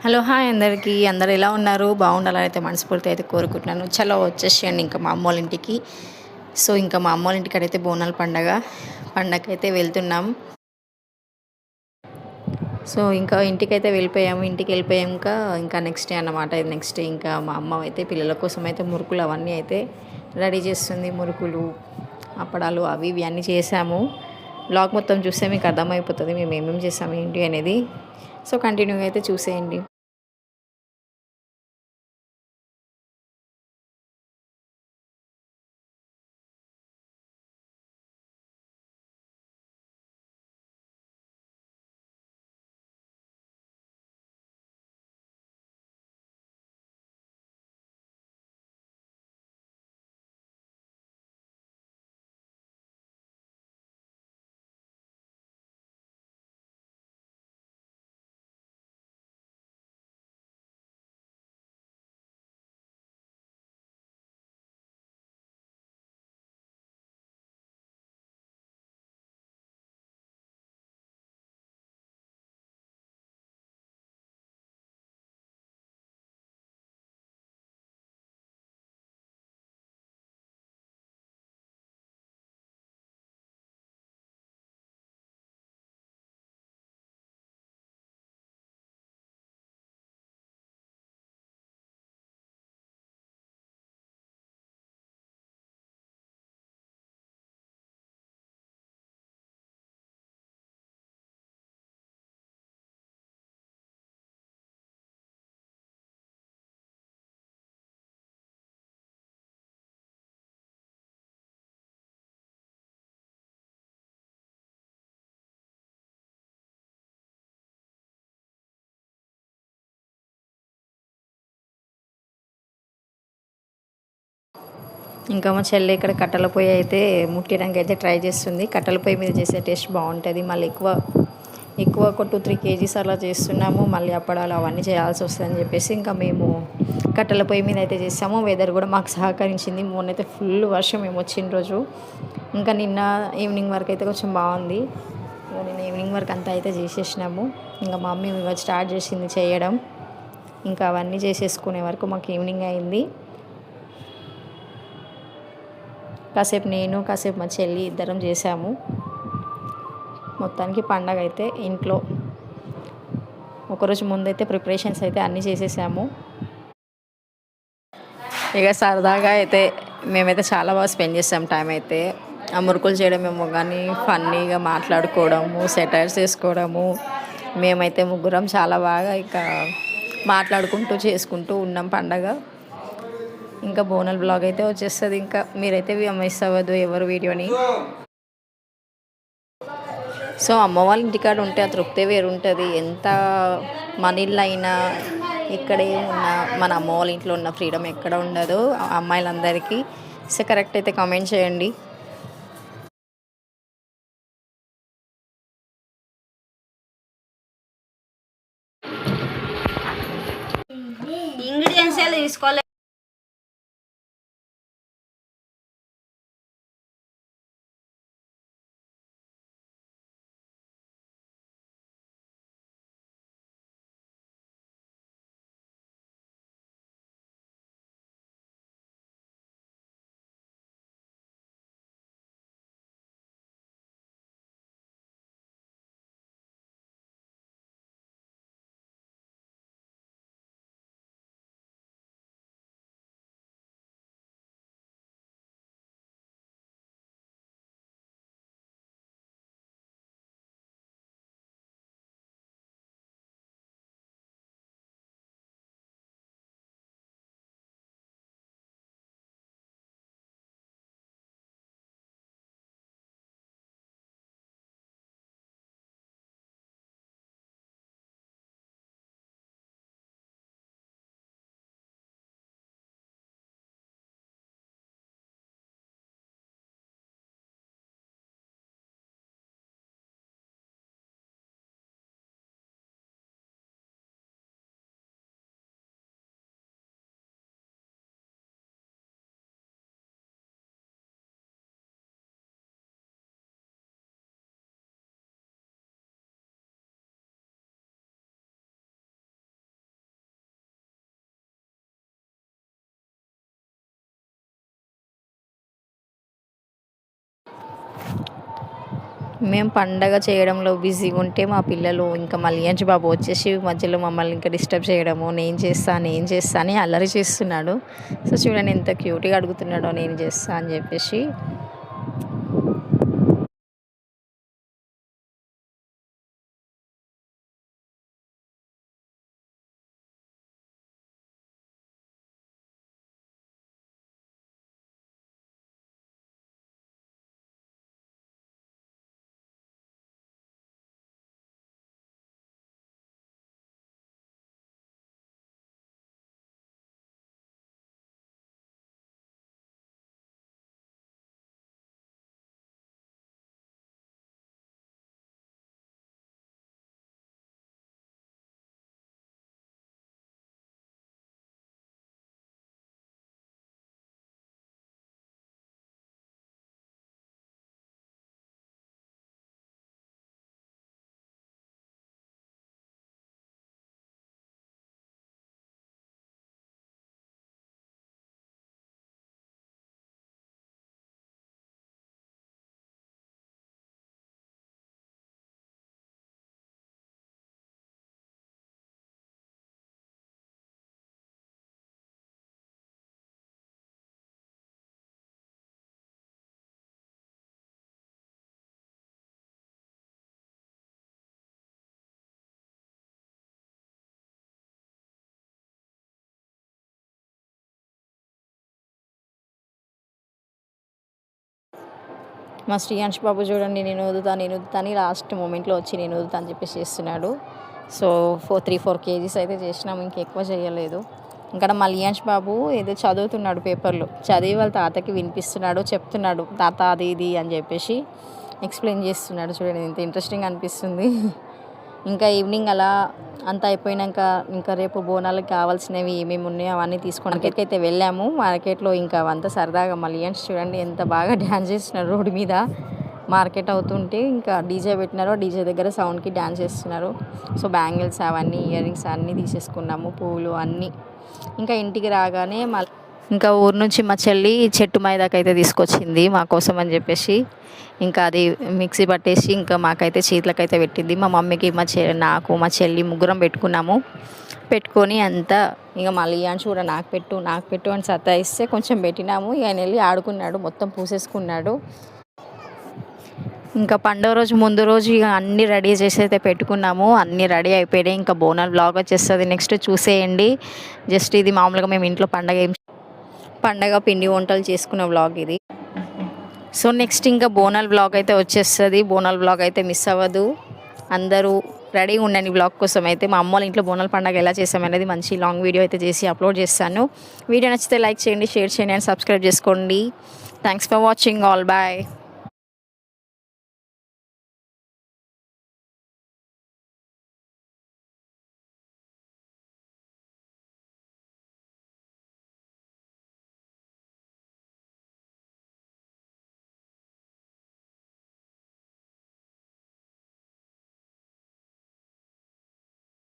Hello hi అందరికీ అందరు ఎలా ఉన్నారు బాగుండాలని అయితే మనస్ఫూర్తి అయితే కోరుకుంటున్నాను. చలో వచ్చేసేయండి ఇంకా మా అమ్మోళ్ళ ఇంటికి. సో ఇంకా మా అమ్మోళ్ళ ఇంటికి అయితే బోనాల పండగకైతే వెళ్తున్నాం. సో ఇంకా ఇంటికైతే వెళ్ళిపోయాము. ఇంటికి వెళ్ళిపోయాక ఇంకా నెక్స్ట్ డే అన్నమాట. నెక్స్ట్ డే ఇంకా మా అమ్మ అయితే పిల్లల కోసం అయితే మురుకులు అవన్నీ అయితే రెడీ చేస్తుంది. మురుకులు అప్పడాలు అవి ఇవి అన్నీ చేసాము. బ్లాగ్ మొత్తం చూస్తే మీకు అర్థమైపోతుంది మేము ఏమేమి చేసాము ఏంటి అనేది. సో కంటిన్యూగా అయితే చూసేయండి. ఇంకా మా చెల్లి ఇక్కడ కట్టెల పొయ్యి అయితే ముట్టిడానికి అయితే ట్రై చేస్తుంది. కట్టెల పొయ్యి మీద చేసే టేస్ట్ బాగుంటుంది. మళ్ళీ ఎక్కువ ఒక 2-3 కేజీస్ అలా చేస్తున్నాము. మళ్ళీ అప్పడాలు అవన్నీ చేయాల్సి వస్తుందని చెప్పేసి ఇంకా మేము కట్టెల పొయ్యి మీద అయితే చేసాము. వెదర్ కూడా మాకు సహకరించింది. మొన్నైతే ఫుల్ వర్షం మేము వచ్చిన రోజు. ఇంకా నిన్న ఈవినింగ్ వరకు అయితే కొంచెం బాగుంది. నిన్న ఈవినింగ్ వరకు అంతా అయితే చేసేసినాము. ఇంకా మా మమ్మీ స్టార్ట్ చేసింది చేయడం. ఇంకా అవన్నీ చేసేసుకునే వరకు మాకు ఈవినింగ్ అయింది. కాసేపు నేను కాసేపు మా చెల్లి ఇద్దరం చేసాము. మొత్తానికి పండగ అయితే ఇంట్లో ఒకరోజు ముందైతే ప్రిపరేషన్స్ అయితే అన్నీ చేసేసాము. ఇక సరదాగా అయితే మేమైతే చాలా బాగా స్పెండ్ చేసాం టైం అయితే. ఆ మురుకులు చేయడమేమో కానీ ఫన్నీగా మాట్లాడుకోవడము, సెటైర్స్ వేసుకోవడము, మేమైతే ముగ్గురం చాలా బాగా ఇక మాట్లాడుకుంటూ చేసుకుంటూ ఉన్నాం పండగ. ఇంకా బోనల్ బ్లాగ్ అయితే వచ్చేస్తుంది. ఇంకా మీరైతే మిస్ అవ్వద్దు ఎవరు వీడియోని. సో అమ్మ వాళ్ళ ఇంటికాడ ఉంటే ఆ తృప్తే వేరుంటుంది. ఎంత మన ఇల్లు అయినా ఇక్కడే ఉన్న మన అమ్మ వాళ్ళ ఇంట్లో ఉన్న ఫ్రీడమ్ ఎక్కడ ఉండదు అమ్మాయిలందరికీ. సో కరెక్ట్ అయితే కామెంట్ చేయండి. ఇంగ్రీడియంట్స్ తీసుకోవాలి. మేము పండగ చేయడంలో బిజీగా ఉంటే మా పిల్లలు ఇంకా మలియాన్స్ బాబు వచ్చేసి మధ్యలో మమ్మల్ని ఇంకా డిస్టర్బ్ చేయడము, నేను చేస్తా అని అల్లరి చేస్తున్నాడు. సో చూడండి ఎంత క్యూట్గా అడుగుతున్నాడో నేను చేస్తా అని చెప్పేసి. మా శ్రీయాంష్ బాబు చూడండి నేను వదుతా అని లాస్ట్ మూమెంట్లో వచ్చి నేను వదుతా అని చెప్పేసి చేస్తున్నాడు. సో 3-4 కేజీస్ అయితే చేసినాము, ఇంకెక్కువ చేయలేదు. ఇంకా మలియాన్స్ బాబు ఏదో చదువుతున్నాడు పేపర్లో, చదివి వాళ్ళ తాతకి వినిపిస్తున్నాడు, చెప్తున్నాడు తాత అది ఇది అని చెప్పేసి ఎక్స్ప్లెయిన్ చేస్తున్నాడు. చూడండి ఎంత ఇంట్రెస్టింగ్ అనిపిస్తుంది. ఇంకా ఈవినింగ్ అలా అంతా అయిపోయినాక ఇంకా రేపు బోనాలకు కావాల్సినవి ఏమేమి ఉన్నాయో అవన్నీ తీసుకోవడానికి అయితే వెళ్ళాము. మార్కెట్లో ఇంకా అవంతా సరదాగా మలియాన్స్ చూడండి ఎంత బాగా డ్యాన్స్ చేస్తున్నారు రోడ్డు మీద. మార్కెట్ అవుతుంటే ఇంకా డీజే పెట్టినారు, డీజే దగ్గర సౌండ్కి డ్యాన్స్ చేస్తున్నారు. సో బ్యాంగిల్స్ అవన్నీ ఇయర్ రింగ్స్ అన్నీ తీసేసుకున్నాము, పువ్వులు అన్నీ. ఇంకా ఇంటికి రాగానే ఇంకా ఊరు నుంచి మా చెల్లి చెట్టు మైదాకైతే తీసుకొచ్చింది మా కోసం అని చెప్పేసి. ఇంకా అది మిక్సీ పట్టేసి ఇంకా మాకైతే చేతులకైతే పెట్టింది. మా మమ్మీకి నాకు మా చెల్లి ముగ్గురం పెట్టుకొని అంతా ఇక మలియాన్స్ కూడా నాకు పెట్టు అని సతాయిస్తే కొంచెం పెట్టినాము. ఇక ఆయన వెళ్ళి ఆడుకున్నాడు, మొత్తం పూసేసుకున్నాడు. ఇంకా పండుగ రోజు ముందు రోజు ఇక అన్నీ రెడీ చేసి అయితే పెట్టుకున్నాము. అన్నీ రెడీ అయిపోయినాయి. ఇంకా బోనాలు బ్లాగ్ వచ్చేస్తుంది, నెక్స్ట్ చూసేయండి. జస్ట్ ఇది మామూలుగా మేము ఇంట్లో పండగ పిండి వంటలు చేసుకున్న వ్లాగ్ ఇది. సో నెక్స్ట్ ఇంకా బోనాల్ బ్లాగ్ అయితే వచ్చేస్తుంది. బోనాల్ బ్లాగ్ అయితే మిస్ అవ్వదు, అందరూ రెడీగా ఉండండి బ్లాగ్ కోసం. అయితే మా అమ్మ వాళ్ళ ఇంట్లో బోనాల పండుగ ఎలా చేసామనేది మంచి లాంగ్ వీడియో అయితే చేసి అప్లోడ్ చేస్తాను. వీడియో నచ్చితే లైక్ చేయండి, షేర్ చేయండి అండ్ సబ్స్క్రైబ్ చేసుకోండి. Thanks for watching, all bye.